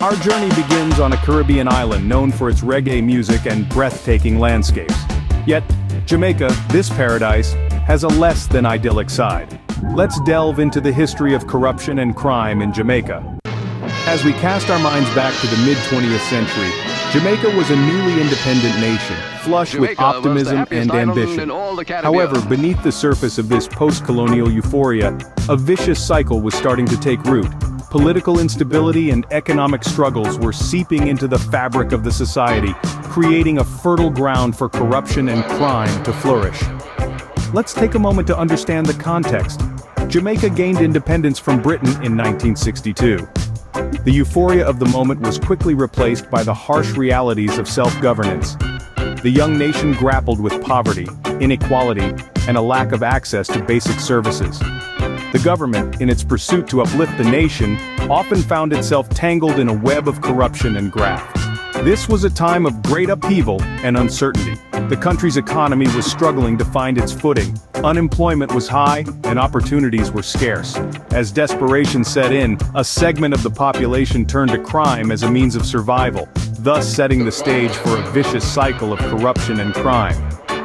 Our journey begins on a Caribbean island known for its reggae music and breathtaking landscapes. Yet, Jamaica, this paradise, has a less than idyllic side. Let's delve into the history of corruption and crime in Jamaica. As we cast our minds back to the mid-20th century, Jamaica was a newly independent nation, flush with optimism and ambition. However, beneath the surface of this post-colonial euphoria, a vicious cycle was starting to take root. Political instability and economic struggles were seeping into the fabric of the society, creating a fertile ground for corruption and crime to flourish. Let's take a moment to understand the context. Jamaica gained independence from Britain in 1962. The euphoria of the moment was quickly replaced by the harsh realities of self-governance. The young nation grappled with poverty, inequality, and a lack of access to basic services. The government, in its pursuit to uplift the nation, often found itself tangled in a web of corruption and graft. This was a time of great upheaval and uncertainty. The country's economy was struggling to find its footing. Unemployment was high, and opportunities were scarce. As desperation set in, a segment of the population turned to crime as a means of survival, thus setting the stage for a vicious cycle of corruption and crime.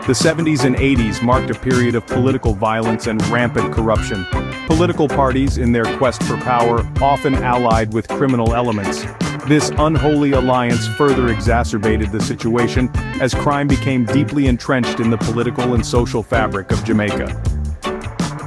The 70s and 80s marked a period of political violence and rampant corruption. Political parties, in their quest for power, often allied with criminal elements. This unholy alliance further exacerbated the situation, as crime became deeply entrenched in the political and social fabric of Jamaica.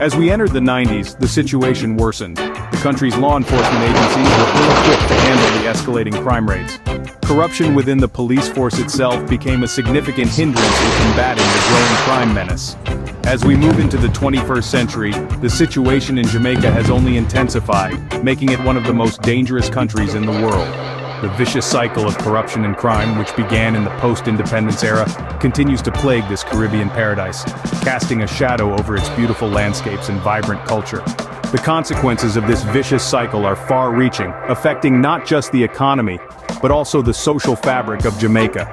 As we entered the 90s, the situation worsened. The country's law enforcement agencies were ill-equipped to handle the escalating crime rates. Corruption within the police force itself became a significant hindrance in combating the growing crime menace. As we move into the 21st century, the situation in Jamaica has only intensified, making it one of the most dangerous countries in the world. The vicious cycle of corruption and crime, which began in the post-independence era, continues to plague this Caribbean paradise, casting a shadow over its beautiful landscapes and vibrant culture. The consequences of this vicious cycle are far-reaching, affecting not just the economy, but also the social fabric of Jamaica.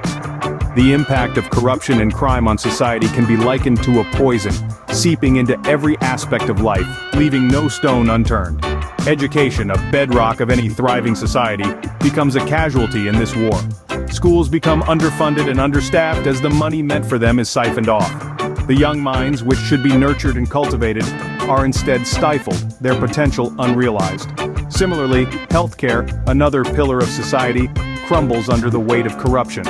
The impact of corruption and crime on society can be likened to a poison, seeping into every aspect of life, leaving no stone unturned. Education, a bedrock of any thriving society, becomes a casualty in this war. Schools become underfunded and understaffed as the money meant for them is siphoned off. The young minds, which should be nurtured and cultivated, are instead stifled, their potential unrealized. Similarly, healthcare, another pillar of society, crumbles under the weight of corruption.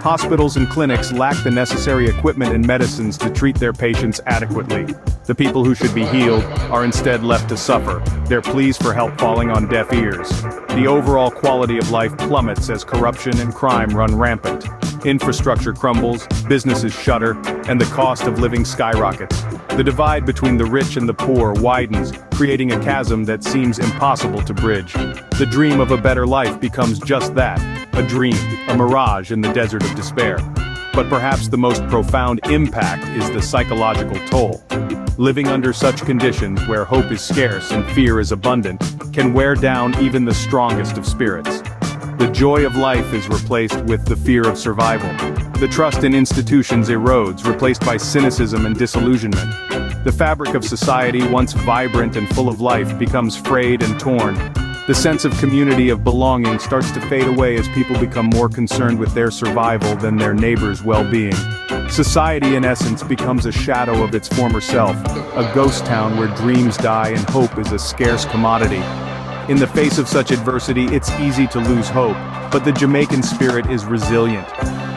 Hospitals and clinics lack the necessary equipment and medicines to treat their patients adequately. The people who should be healed are instead left to suffer, their pleas for help falling on deaf ears. The overall quality of life plummets as corruption and crime run rampant. Infrastructure crumbles, businesses shutter, and the cost of living skyrockets. The divide between the rich and the poor widens, creating a chasm that seems impossible to bridge. The dream of a better life becomes just that, a dream, a mirage in the desert of despair. But perhaps the most profound impact is the psychological toll. Living under such conditions where hope is scarce and fear is abundant can wear down even the strongest of spirits. The joy of life is replaced with the fear of survival. The trust in institutions erodes, replaced by cynicism and disillusionment. The fabric of society, once vibrant and full of life, becomes frayed and torn. The sense of community, of belonging, starts to fade away as people become more concerned with their survival than their neighbors' well-being. Society, in essence, becomes a shadow of its former self, a ghost town where dreams die and hope is a scarce commodity. In the face of such adversity, it's easy to lose hope, but the Jamaican spirit is resilient.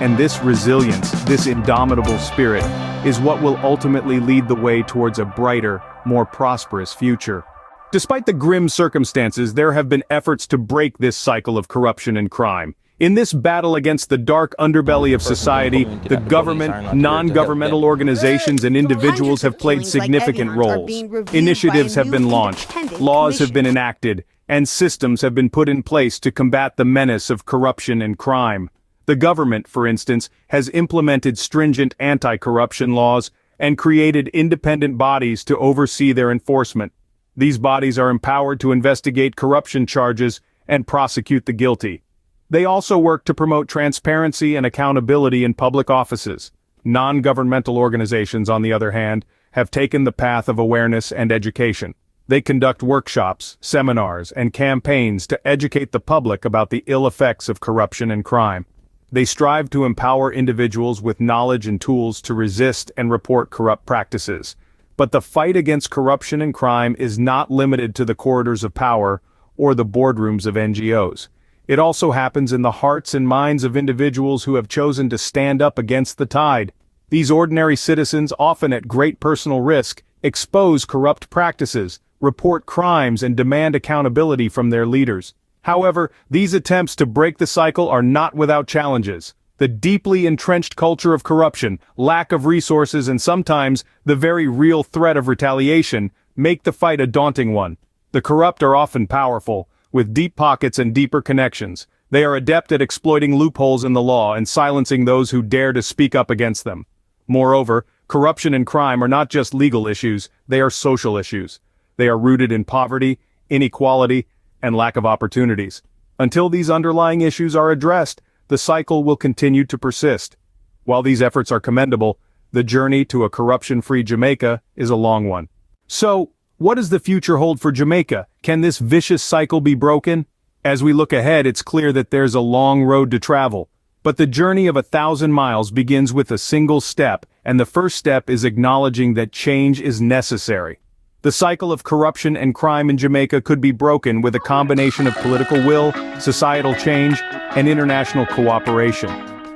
And this resilience, this indomitable spirit, is what will ultimately lead the way towards a brighter, more prosperous future. Despite the grim circumstances, there have been efforts to break this cycle of corruption and crime. In this battle against the dark underbelly of society, the government, non-governmental organizations and individuals have played significant roles. Initiatives have been launched, laws have been enacted, and systems have been put in place to combat the menace of corruption and crime. The government, for instance, has implemented stringent anti-corruption laws and created independent bodies to oversee their enforcement. These bodies are empowered to investigate corruption charges and prosecute the guilty. They also work to promote transparency and accountability in public offices. Non-governmental organizations, on the other hand, have taken the path of awareness and education. They conduct workshops, seminars, and campaigns to educate the public about the ill effects of corruption and crime. They strive to empower individuals with knowledge and tools to resist and report corrupt practices. But the fight against corruption and crime is not limited to the corridors of power or the boardrooms of NGOs. It also happens in the hearts and minds of individuals who have chosen to stand up against the tide. These ordinary citizens, often at great personal risk, expose corrupt practices, report crimes, and demand accountability from their leaders. However, these attempts to break the cycle are not without challenges. The deeply entrenched culture of corruption, lack of resources, and sometimes the very real threat of retaliation make the fight a daunting one. The corrupt are often powerful, with deep pockets and deeper connections. They are adept at exploiting loopholes in the law and silencing those who dare to speak up against them. Moreover, corruption and crime are not just legal issues, they are social issues. They are rooted in poverty, inequality, and lack of opportunities. Until these underlying issues are addressed, the cycle will continue to persist. While these efforts are commendable, the journey to a corruption-free Jamaica is a long one. So, what does the future hold for Jamaica? Can this vicious cycle be broken? As we look ahead, it's clear that there's a long road to travel. But the journey of 1,000 miles begins with a single step, and the first step is acknowledging that change is necessary. The cycle of corruption and crime in Jamaica could be broken with a combination of political will, societal change, and international cooperation.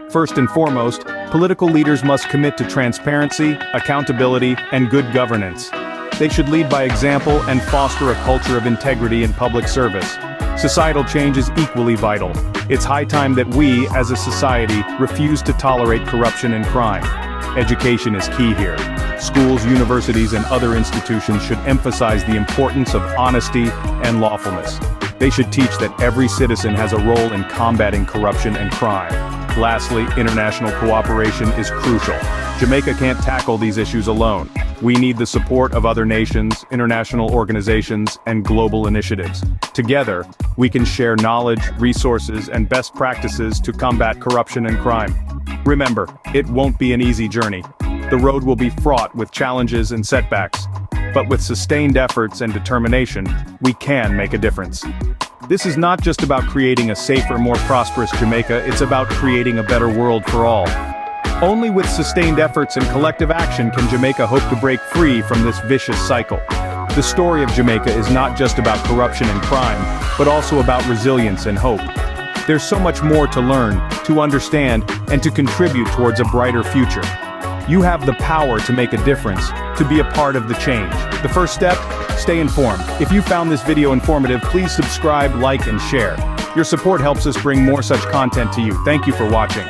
First and foremost, political leaders must commit to transparency, accountability, and good governance. They should lead by example and foster a culture of integrity in public service. Societal change is equally vital. It's high time that we, as a society, refuse to tolerate corruption and crime. Education is key here. Schools, universities, and other institutions should emphasize the importance of honesty and lawfulness. They should teach that every citizen has a role in combating corruption and crime. Lastly, international cooperation is crucial. Jamaica can't tackle these issues alone. We need the support of other nations, international organizations, and global initiatives. Together, we can share knowledge, resources, and best practices to combat corruption and crime. Remember, it won't be an easy journey. The road will be fraught with challenges and setbacks. But with sustained efforts and determination, we can make a difference. This is not just about creating a safer, more prosperous Jamaica, it's about creating a better world for all. Only with sustained efforts and collective action can Jamaica hope to break free from this vicious cycle. The story of Jamaica is not just about corruption and crime, but also about resilience and hope. There's so much more to learn, to understand, and to contribute towards a brighter future. You have the power to make a difference, to be a part of the change. The first step? Stay informed. If you found this video informative, please subscribe, like, and share. Your support helps us bring more such content to you. Thank you for watching.